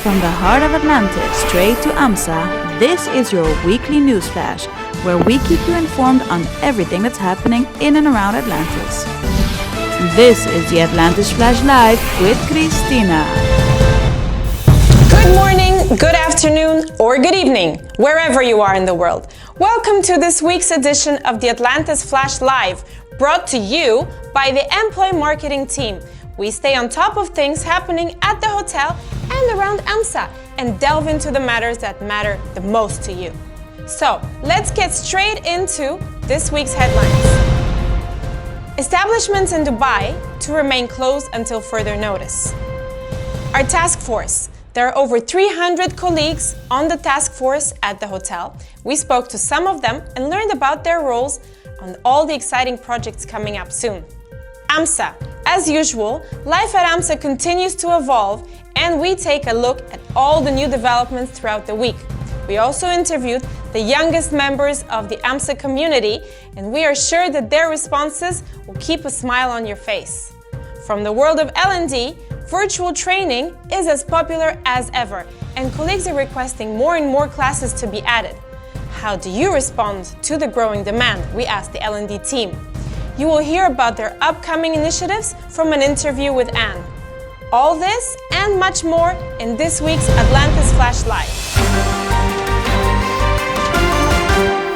From the heart of Atlantis straight to AMSA, this is your weekly news flash, where we keep you informed on everything that's happening in and around Atlantis. This is the Atlantis Flash Live with Christina. Good morning, good afternoon, or good evening, wherever you are in the world. Welcome to this week's edition of the Atlantis Flash Live, brought to you by the Employee Marketing team. We stay on top of things happening at the hotel and around AMSA and delve into the matters that matter the most to you. So, let's get straight into this week's headlines. Establishments in Dubai to remain closed until further notice. Our task force. There are over 300 colleagues on the task force at the hotel. We spoke to some of them and learned about their roles on all the exciting projects coming up soon. AMSA. As usual, life at AMSA continues to evolve, and we take a look at all the new developments throughout the week. We also interviewed the youngest members of the AMSA community, and we are sure that their responses will keep a smile on your face. From the world of L&D, virtual training is as popular as ever, and colleagues are requesting more and more classes to be added. How do you respond to the growing demand? We asked the L&D team. You will hear about their upcoming initiatives from an interview with Anne. All this and much more in this week's Atlantis Flash Live.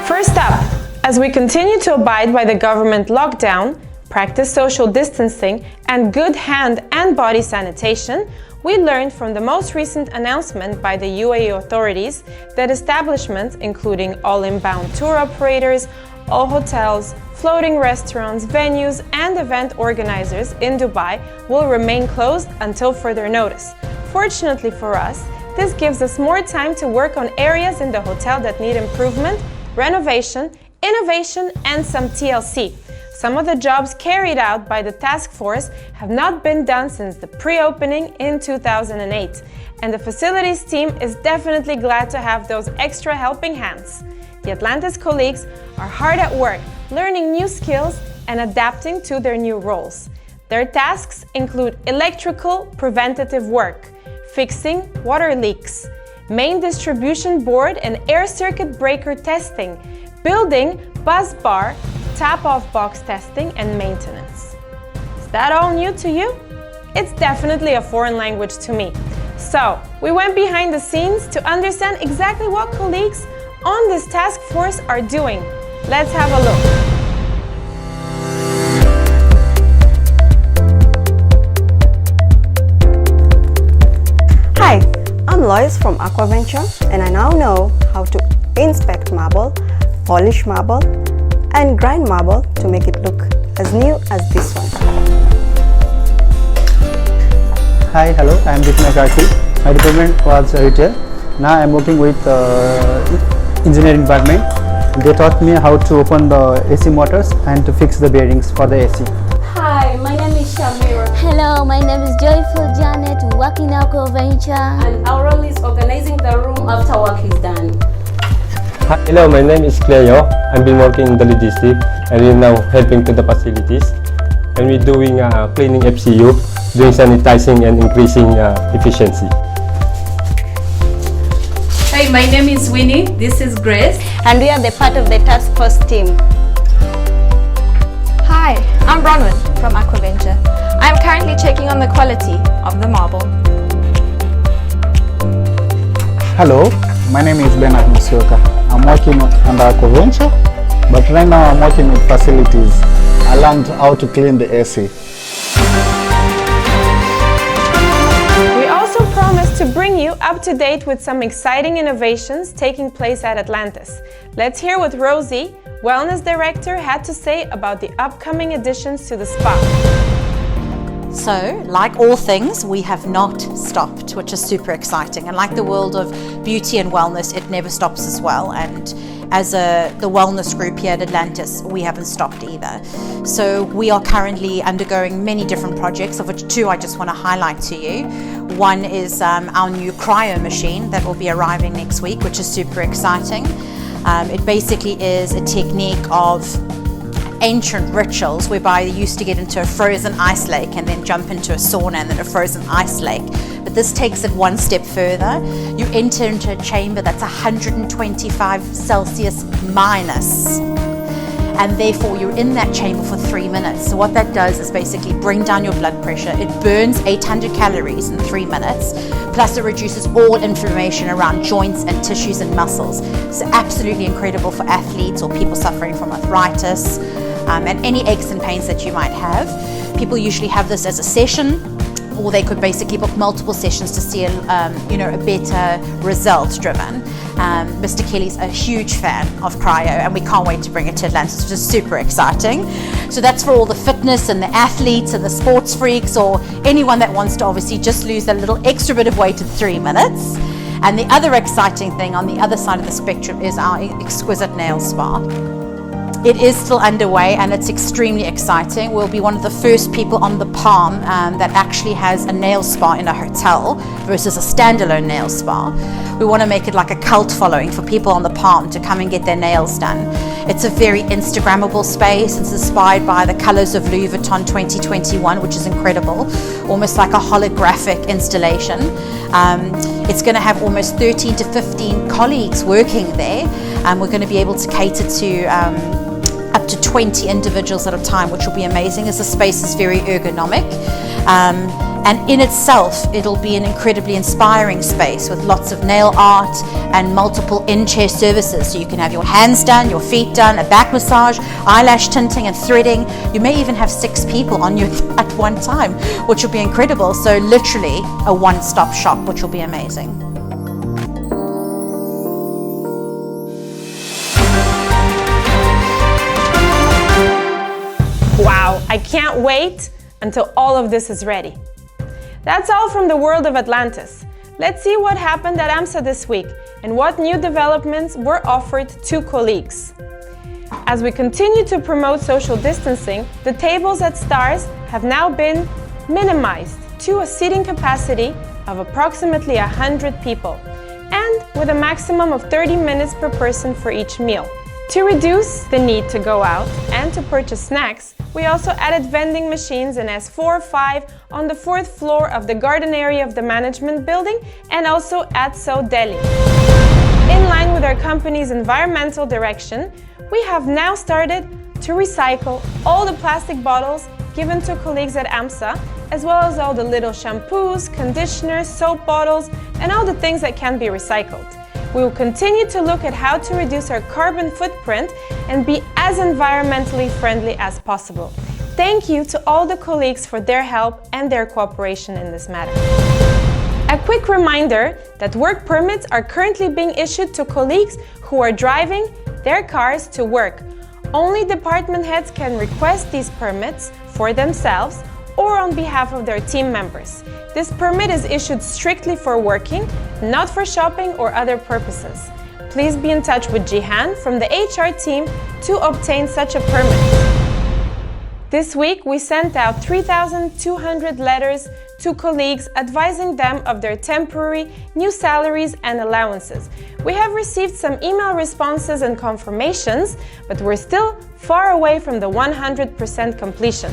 First up, as we continue to abide by the government lockdown, practice social distancing, and good hand and body sanitation, we learned from the most recent announcement by the UAE authorities that establishments, including all inbound tour operators, all hotels, floating restaurants, venues, and event organizers in Dubai will remain closed until further notice. Fortunately for us, this gives us more time to work on areas in the hotel that need improvement, renovation, innovation, and some TLC. Some of the jobs carried out by the task force have not been done since the pre-opening in 2008, and the facilities team is definitely glad to have those extra helping hands. The Atlantis colleagues are hard at work, learning new skills and adapting to their new roles. Their tasks include electrical preventative work, fixing water leaks, main distribution board and air circuit breaker testing, building bus bar, tap-off box testing and maintenance. Is that all new to you? It's definitely a foreign language to me. So, we went behind the scenes to understand exactly what colleagues on this task force are doing. Let's have a look. Hi, I'm Lois from Aquaventure, and I now know how to inspect marble, polish marble, and grind marble to make it look as new as this one. Hi, hello, I am Vishnu Karthi. My department was retail. Now I am working with engineering department. They taught me how to open the AC motors and to fix the bearings for the AC. Hi, my name is Shamira. Hello, my name is Joyful Janet, working in Aquaventure. And our role is organizing the room after work is done. Hi, hello, my name is Cleo. I've been working in the logistics and we're now helping to the facilities. And we're doing cleaning FCU, doing sanitizing and increasing efficiency. Hi, my name is Winnie. This is Grace. And we are the part of the task force team. Hi, I'm Bronwyn from Aquaventure. I am currently checking on the quality of the marble. Hello, my name is Bernard Musioka. I'm working under Aquaventure, but right now I'm working with facilities. I learned how to clean the AC. We also promised to bring you up to date with some exciting innovations taking place at Atlantis. Let's hear what Rosie, Wellness Director, had to say about the upcoming additions to the spa. So, like all things, we have not stopped, which is super exciting. And like the world of beauty and wellness, it never stops as well. And as the wellness group here at Atlantis, we haven't stopped either. So we are currently undergoing many different projects, of which two I just want to highlight to you. One is our new cryo machine that will be arriving next week, which is super exciting. It basically is a technique of ancient rituals whereby they used to get into a frozen ice lake and then jump into a sauna and then a frozen ice lake. But this takes it one step further. You enter into a chamber that's 125 Celsius minus. And therefore you're in that chamber for 3 minutes. So what that does is basically bring down your blood pressure. It burns 800 calories in 3 minutes, plus it reduces all inflammation around joints and tissues and muscles. So absolutely incredible for athletes or people suffering from arthritis and any aches and pains that you might have. People usually have this as a session, or they could basically book multiple sessions to see a better result driven. Mr. Kelly's a huge fan of cryo, and we can't wait to bring it to Atlantis, which is super exciting. So that's for all the fitness and the athletes and the sports freaks, or anyone that wants to obviously just lose a little extra bit of weight in 3 minutes. And the other exciting thing on the other side of the spectrum is our exquisite nail spa. It is still underway and it's extremely exciting. We'll be one of the first people on the Palm that actually has a nail spa in a hotel versus a standalone nail spa. We want to make it like a cult following for people on the Palm to come and get their nails done. It's a very Instagrammable space. It's inspired by the colors of Louis Vuitton 2021, which is incredible, almost like a holographic installation. It's going to have almost 13 to 15 colleagues working there. We're going to be able to cater to up to 20 individuals at a time, which will be amazing as the space is very ergonomic. And in itself, it'll be an incredibly inspiring space with lots of nail art and multiple in-chair services. So you can have your hands done, your feet done, a back massage, eyelash tinting and threading. You may even have 6 people on you at one time, which will be incredible. So literally a one-stop shop, which will be amazing. Wow, I can't wait until all of this is ready. That's all from the world of Atlantis. Let's see what happened at AMSA this week and what new developments were offered to colleagues. As we continue to promote social distancing, the tables at STARS have now been minimized to a seating capacity of approximately 100 people and with a maximum of 30 minutes per person for each meal. To reduce the need to go out and to purchase snacks, we also added vending machines in S4-5 on the 4th floor of the garden area of the management building and also at So Delhi. In line with our company's environmental direction, we have now started to recycle all the plastic bottles given to colleagues at AMSA, as well as all the little shampoos, conditioners, soap bottles, and all the things that can be recycled. We will continue to look at how to reduce our carbon footprint and be as environmentally friendly as possible. Thank you to all the colleagues for their help and their cooperation in this matter. A quick reminder that work permits are currently being issued to colleagues who are driving their cars to work. Only department heads can request these permits for themselves or on behalf of their team members. This permit is issued strictly for working, not for shopping or other purposes. Please be in touch with Jihan from the HR team to obtain such a permit. This week, we sent out 3,200 letters to colleagues advising them of their temporary new salaries and allowances. We have received some email responses and confirmations, but we're still far away from the 100% completion.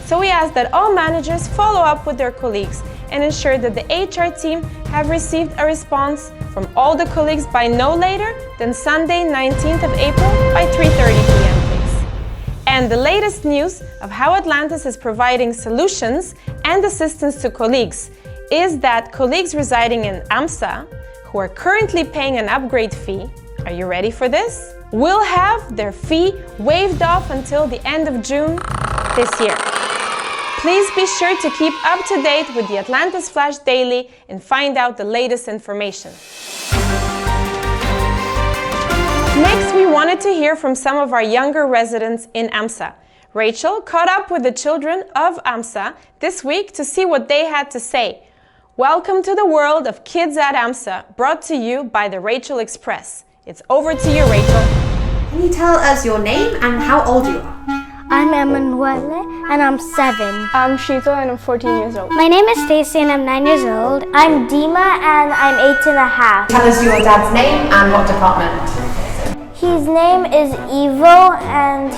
So we ask that all managers follow up with their colleagues and ensure that the HR team have received a response from all the colleagues by no later than Sunday, 19th of April by 3:30 p.m. please. And the latest news of how Atlantis is providing solutions and assistance to colleagues is that colleagues residing in AMSA who are currently paying an upgrade fee, are you ready for this? Will have their fee waived off until the end of June this year. Please be sure to keep up to date with the Atlantis Flash Daily and find out the latest information. Next, we wanted to hear from some of our younger residents in AMSA. Rachel caught up with the children of AMSA this week to see what they had to say. Welcome to the world of Kids at AMSA, brought to you by the Rachel Express. It's over to you, Rachel. Can you tell us your name and how old you are? I'm Emanuele and I'm 7. I'm Shito and I'm 14 years old. My name is Stacey and I'm 9 years old. I'm Dima and I'm 8.5. Tell us your dad's name and what department. His name is Ivo and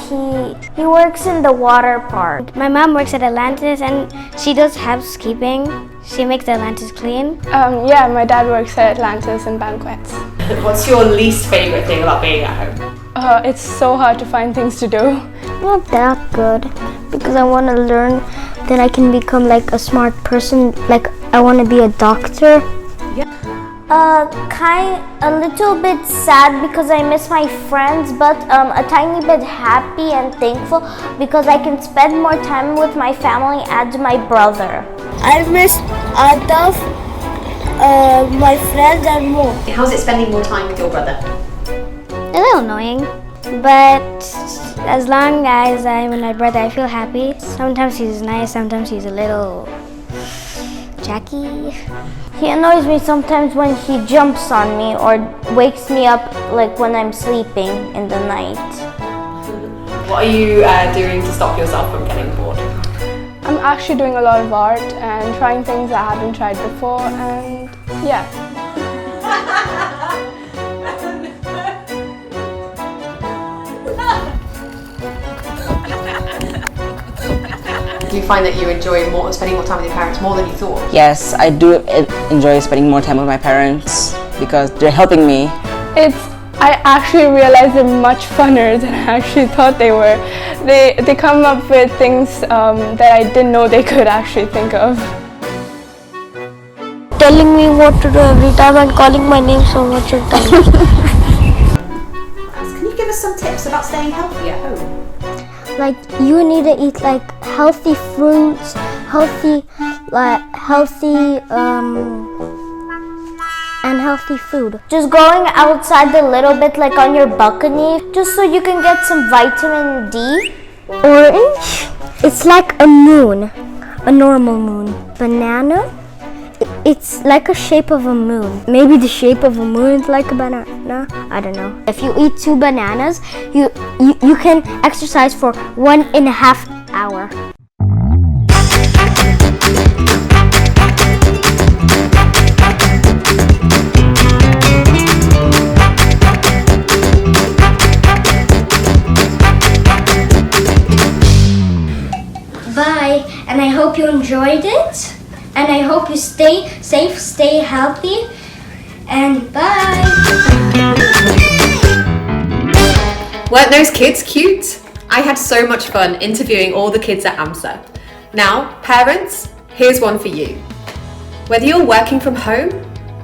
he works in the water park. My mom works at Atlantis and she does housekeeping. She makes Atlantis clean. Yeah, my dad works at Atlantis in banquets. What's your least favorite thing about being at home? It's so hard to find things to do. Not that good, because I want to learn that I can become like a smart person. Like I want to be a doctor. A little bit sad because I miss my friends, but a tiny bit happy and thankful because I can spend more time with my family and my brother. I miss Adolf, my friends and more. How's it spending more time with your brother? A little annoying, but as long as I'm with my brother, I feel happy. Sometimes he's nice, sometimes he's a little Jackie. He annoys me sometimes when he jumps on me or wakes me up like when I'm sleeping in the night. What are you doing to stop yourself from getting bored? I'm actually doing a lot of art and trying things I haven't tried before, and yeah. Do you find that you enjoy spending more time with your parents more than you thought? Yes, I do enjoy spending more time with my parents because they're helping me. I actually realized they're much funner than I actually thought they were. They come up with things that I didn't know they could actually think of. Telling me what to do every time and calling my name so much of time. Can you give us some tips about staying healthy at home? Like you need to eat like healthy fruits, healthy food. Just going outside a little bit, like on your balcony, just so you can get some vitamin D. Orange, it's like a moon, a normal moon. Banana, it's like a shape of a moon. Maybe the shape of a moon is like a banana. I don't know. If you eat 2 bananas, you can exercise for 1.5 hours. Bye, and I hope you enjoyed it. And I hope you stay safe, stay healthy, and bye! Weren't those kids cute? I had so much fun interviewing all the kids at AMSA. Now, parents, here's one for you. Whether you're working from home,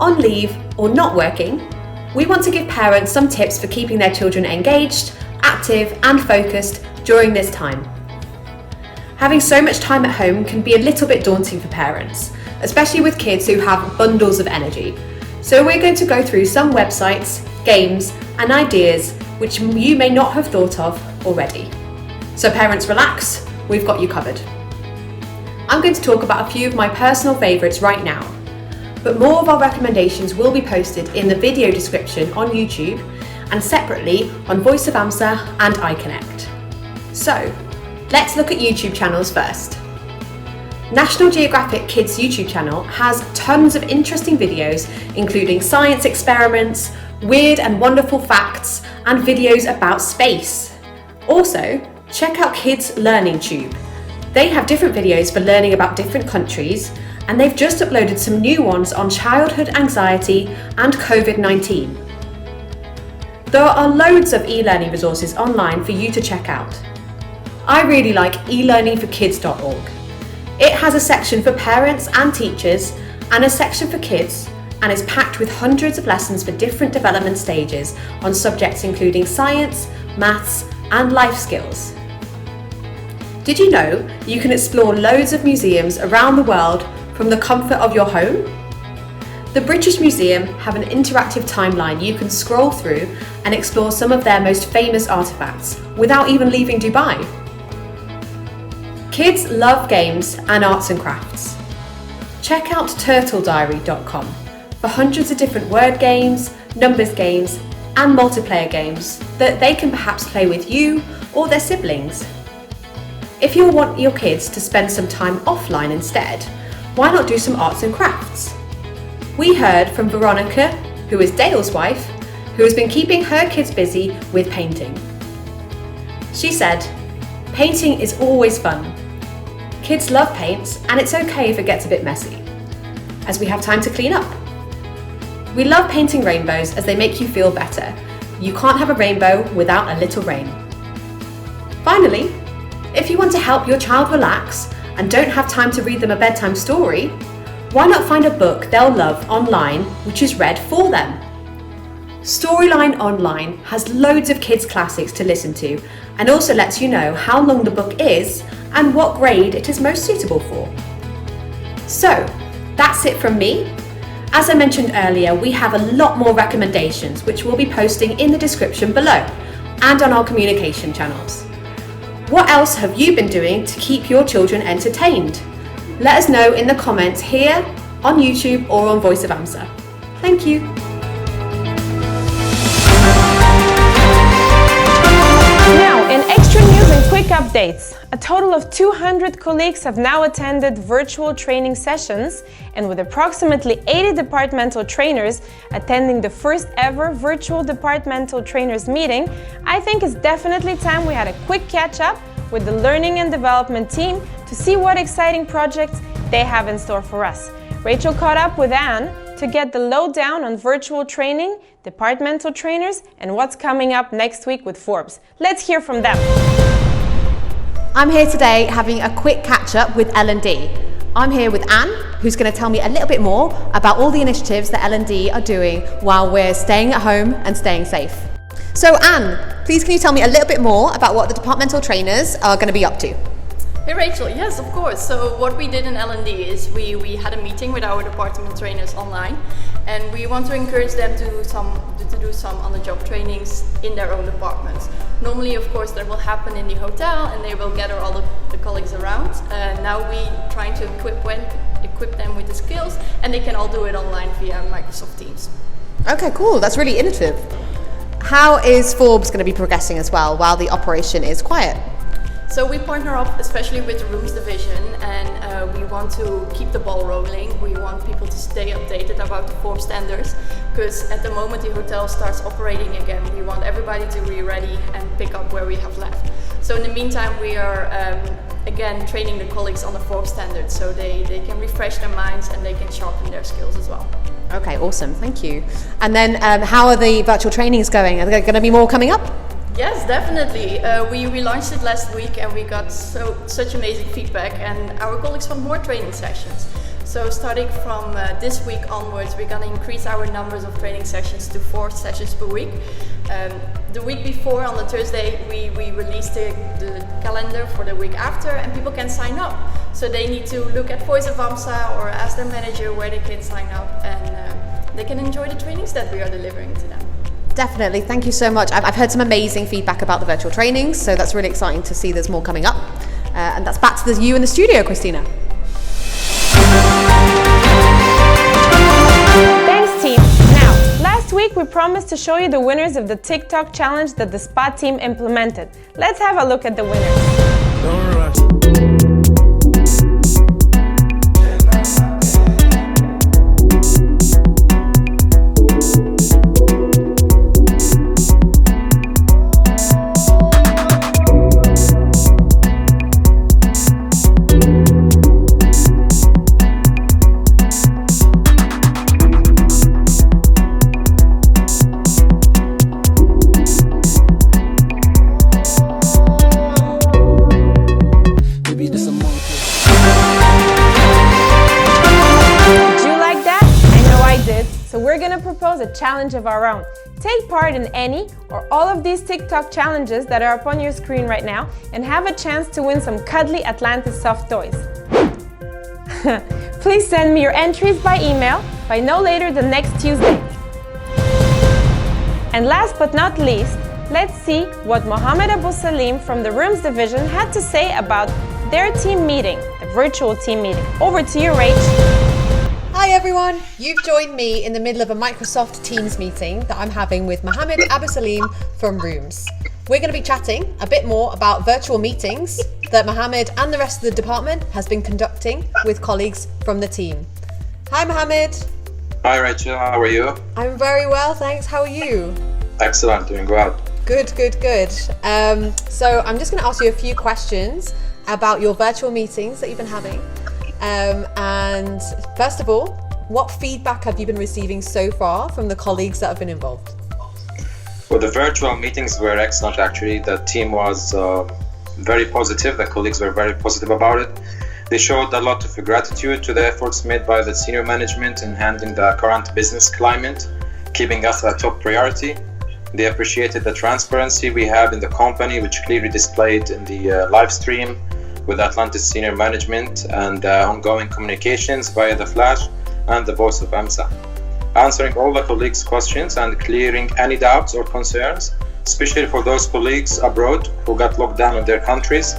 on leave, or not working, we want to give parents some tips for keeping their children engaged, active, and focused during this time. Having so much time at home can be a little bit daunting for parents, especially with kids who have bundles of energy. So we're going to go through some websites, games, and ideas which you may not have thought of already. So parents, relax, we've got you covered. I'm going to talk about a few of my personal favourites right now, but more of our recommendations will be posted in the video description on YouTube and separately on Voice of AMSA and iConnect. So, let's look at YouTube channels first. National Geographic Kids YouTube channel has tons of interesting videos including science experiments, weird and wonderful facts, and videos about space. Also, check out Kids Learning Tube. They have different videos for learning about different countries, and they've just uploaded some new ones on childhood anxiety and COVID-19. There are loads of e-learning resources online for you to check out. I really like elearningforkids.org. It has a section for parents and teachers and a section for kids, and is packed with hundreds of lessons for different development stages on subjects including science, maths, and life skills. Did you know you can explore loads of museums around the world from the comfort of your home? The British Museum have an interactive timeline you can scroll through and explore some of their most famous artefacts without even leaving Dubai. Kids love games and arts and crafts. Check out turtlediary.com for hundreds of different word games, numbers games, and multiplayer games that they can perhaps play with you or their siblings. If you want your kids to spend some time offline instead, why not do some arts and crafts? We heard from Veronica, who is Dale's wife, who has been keeping her kids busy with painting. She said, "Painting is always fun. Kids love paints, and it's okay if it gets a bit messy. as we have time to clean up. We love painting rainbows as they make you feel better. You can't have a rainbow without a little rain. Finally, if you want to help your child relax and don't have time to read them a bedtime story, why not find a book they'll love online which is read for them? Storyline Online has loads of kids' classics to listen to and also lets you know how long the book is and what grade it is most suitable for. So, that's it from me. As I mentioned earlier, we have a lot more recommendations which we'll be posting in the description below and on our communication channels. What else have you been doing to keep your children entertained? Let us know in the comments here, on YouTube or on Voice of AMSA. Thank you. Now, in extra news and quick updates, a total of 200 colleagues have now attended virtual training sessions, and with approximately 80 departmental trainers attending the first ever virtual departmental trainers meeting, I think it's definitely time we had a quick catch up with the learning and development team to see what exciting projects they have in store for us. Rachel caught up with Anne to get the lowdown on virtual training, departmental trainers, and what's coming up next week with Forbes. Let's hear from them. I'm here today having a quick catch up with L&D. I'm here with Anne, who's going to tell me a little bit more about all the initiatives that L&D are doing while we're staying at home and staying safe. So Anne, please can you tell me a little bit more about what the departmental trainers are going to be up to? Hey Rachel, yes of course. So what we did in L&D is we had a meeting with our department trainers online, and we want to encourage them to do some on-the-job trainings in their own departments. Normally of course that will happen in the hotel and they will gather all the colleagues around. Now we trying to equip them with the skills, and they can all do it online via Microsoft Teams. Okay, cool, that's really innovative. How is Forbes going to be progressing as well while the operation is quiet? So we partner up especially with the rooms division, and we want to keep the ball rolling. We want people to stay updated about the Forbes standards, because at the moment the hotel starts operating again, we want everybody to be ready and pick up where we have left. So in the meantime we are again training the colleagues on the Forbes standards so they can refresh their minds and they can sharpen their skills as well. Okay, awesome, thank you. And then how are the virtual trainings going? Are there going to be more coming up? Yes, definitely. We launched it last week and we got such amazing feedback, and our colleagues want more training sessions. So starting from this week onwards, we're going to increase our numbers of training sessions to 4 sessions per week. The week before, on the Thursday, we released the calendar for the week after, and people can sign up. So they need to look at Voice of AMSA or ask their manager where they can sign up, and they can enjoy the trainings that we are delivering to them. Definitely, thank you so much. I've heard some amazing feedback about the virtual trainings, so that's really exciting to see there's more coming up. And that's back to you in the studio, Christina. Thanks team. Now, last week we promised to show you the winners of the Tik Tok Challenge that the SPA team implemented. Let's have a look at the winners. Don't rush. We're gonna propose a challenge of our own. Take part in any or all of these Tik Tok challenges that are up on your screen right now and have a chance to win some cuddly Atlantis soft toys. Please send me your entries by email by no later than next Tuesday. And last but not least, let's see what Mohammed Abu Salim from the Rooms Division had to say about their team meeting, the virtual team meeting. Over to you, Rach. Hi everyone, you've joined me in the middle of a Microsoft Teams meeting that I'm having with Mohammed Abu Salim from Rooms. We're going to be chatting a bit more about virtual meetings that Mohammed and the rest of the department has been conducting with colleagues from the team. Hi Mohammed. Hi Rachel, how are you? I'm very well, thanks. How are you? Excellent, doing well. Good. So I'm just going to ask you a few questions about your virtual meetings that you've been having. And first of all, What feedback have you been receiving so far from the colleagues that have been involved? Well, the virtual meetings were excellent actually. The team was very positive. The colleagues were very positive about it. They showed a lot of gratitude to the efforts made by the senior management in handling the current business climate, keeping us a top priority. They appreciated the transparency we have in the company, which clearly displayed in the live stream with Atlantis senior management and ongoing communications via the Flash and the voice of AMSA. Answering all the colleagues' questions and clearing any doubts or concerns, especially for those colleagues abroad who got locked down in their countries.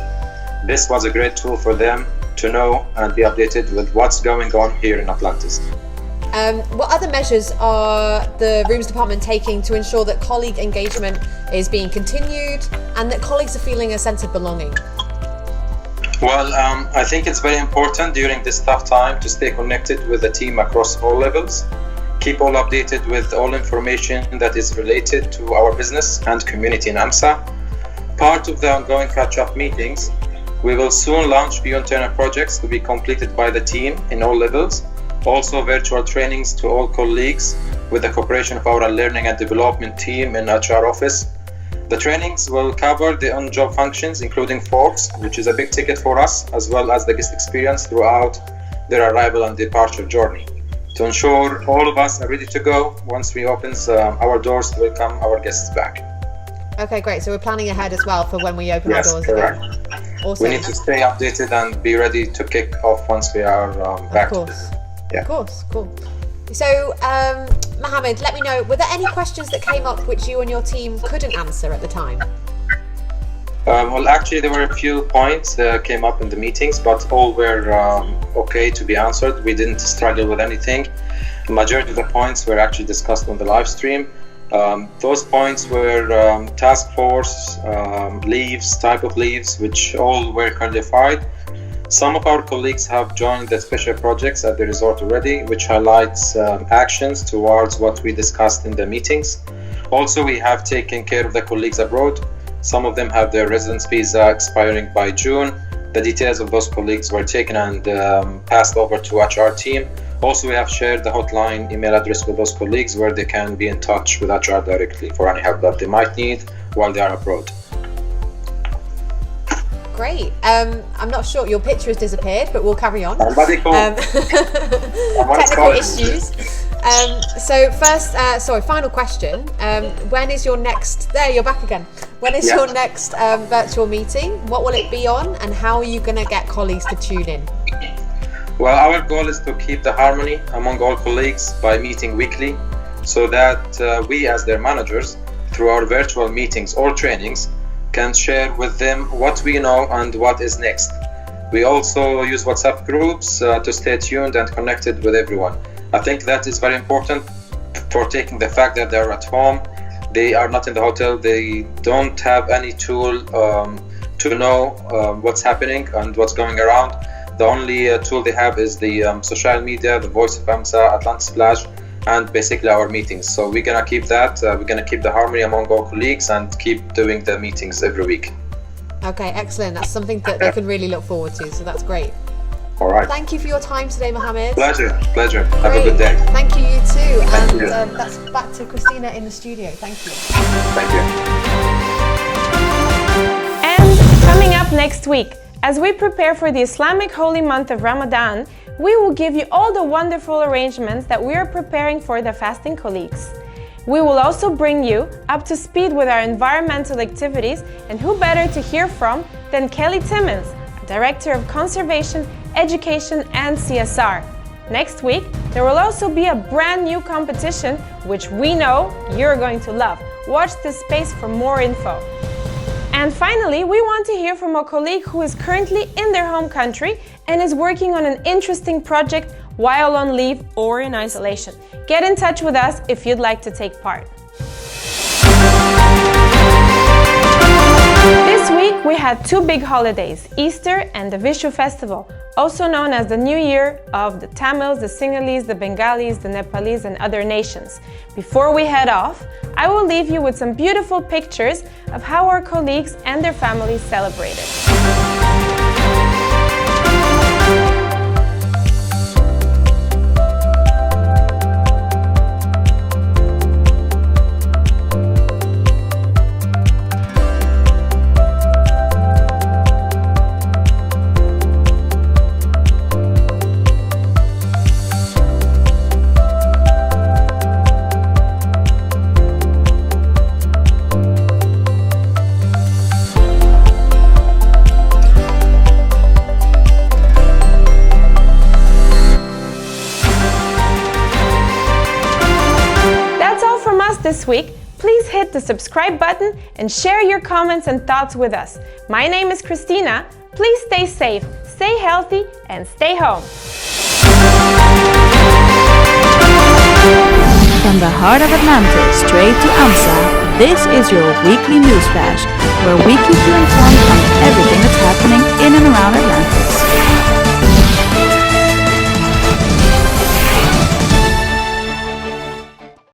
This was a great tool for them to know and be updated with what's going on here in Atlantis. What other measures are the Rooms Department taking to ensure that colleague engagement is being continued and that colleagues are feeling a sense of belonging? Well, I think it's very important during this tough time to stay connected with the team across all levels. Keep all updated with all information that is related to our business and community in AMSA. Part of the ongoing catch-up meetings, we will soon launch few internal projects to be completed by the team in all levels. Also virtual trainings to all colleagues with the cooperation of our learning and development team in HR office. The trainings will cover the on-job functions, including forks, which is a big ticket for us, as well as the guest experience throughout their arrival and departure journey, to ensure all of us are ready to go once we open our doors to welcome our guests back. Okay, great. So we're planning ahead as well for when we open our doors correct. again. Awesome. We need to stay updated and be ready to kick off once we are back. Of course. Yeah. Of course, cool. So, Mohammed, let me know, were there any questions that came up which you and your team couldn't answer at the time? Well, actually, there were a few points that came up in the meetings, but all were okay to be answered. We didn't struggle with anything. The majority of the points were actually discussed on the live stream. Those points were task force, leaves, type of leaves, which all were clarified. Some of our colleagues have joined the special projects at the resort already, which highlights actions towards what we discussed in the meetings. Also, we have taken care of the colleagues abroad. Some of them have their residence visa expiring by June. The details of those colleagues were taken and passed over to HR team. Also, we have shared the hotline email address with those colleagues where they can be in touch with HR directly for any help that they might need while they are abroad. Great. I'm not sure, your picture has disappeared, but we'll carry on. Technical issues. So first, final question. When is your next, there, you're back again. When is your next virtual meeting? What will it be on and how are you going to get colleagues to tune in? Well, our goal is to keep the harmony among all colleagues by meeting weekly so that we as their managers, through our virtual meetings or trainings, can share with them what we know and what is next. We also use WhatsApp groups to stay tuned and connected with everyone. I think that is very important for taking the fact that they're at home, they are not in the hotel, they don't have any tool to know what's happening and what's going around. The only tool they have is the social media, the voice of AMSA, Atlantis Flash, and basically our meetings. So we're gonna keep that, we're gonna keep the harmony among all colleagues and keep doing the meetings every week. Okay, excellent. That's something that they can really look forward to, so that's great. All right. Thank you for your time today, Mohammed. Pleasure. Have a good day. Thank you, you too. Thank and you. That's back to Christina in the studio. Thank you. Thank you. And coming up next week, as we prepare for the Islamic holy month of Ramadan, we will give you all the wonderful arrangements that we are preparing for the fasting colleagues. We will also bring you up to speed with our environmental activities, and who better to hear from than Kelly Timmons, Director of Conservation, Education and CSR. Next week, there will also be a brand new competition, which we know you're going to love. Watch this space for more info. And finally, we want to hear from a colleague who is currently in their home country and is working on an interesting project while on leave or in isolation. Get in touch with us if you'd like to take part. This week we had two big holidays, Easter and the Vishu festival, also known as the New Year of the Tamils, the Sinhalese, the Bengalis, the Nepalese and other nations. Before we head off, I will leave you with some beautiful pictures of how our colleagues and their families celebrated. this week, please hit the subscribe button and share your comments and thoughts with us. My name is Christina. Please stay safe, stay healthy, and stay home. From the heart of Atlantis straight to AMSA, this is your weekly news flash, where we keep you informed on everything that's happening in and around Atlantis.